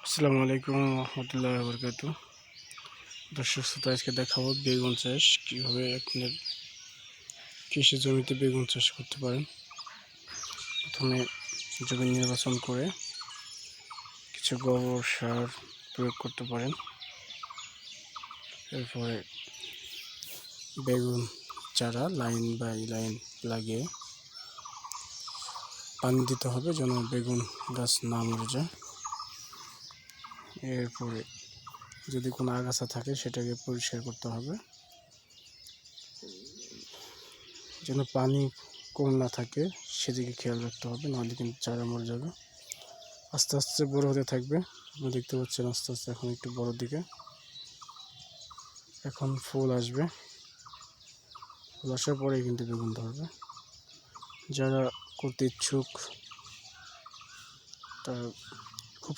আসসালামু আলাইকুম রহমতুল্লাহ বরকাত। দর্শক শ্রোতা, আজকে দেখাবো বেগুন চাষ কীভাবে আপনার কৃষি জমিতে বেগুন চাষ করতে পারেন। প্রথমে জমি নির্বাচন করে কিছু গোবর সার প্রয়োগ করতে পারেন। এরপরে বেগুন চারা লাইন বাই লাইন লাগিয়ে পানি দিতে হবে যেন বেগুন গাছ না মরে যায়। এরপরে যদি কোনো আগাছা থাকে সেটাকে পরিষ্কার করতে হবে যেন পানি কম না থাকে, সেদিকে খেয়াল রাখতে হবে, নাহলে কিন্তু চারা মরে যাবে। আস্তে আস্তে বড় হতে থাকবে। আপনি দেখতে পাচ্ছেন আস্তে আস্তে এখন একটু বড় দিকে, এখন ফুল আসবে। ফুল আসার পরেই কিন্তু বেগুন ধরবে। যারা করতে ইচ্ছুক তারা খুব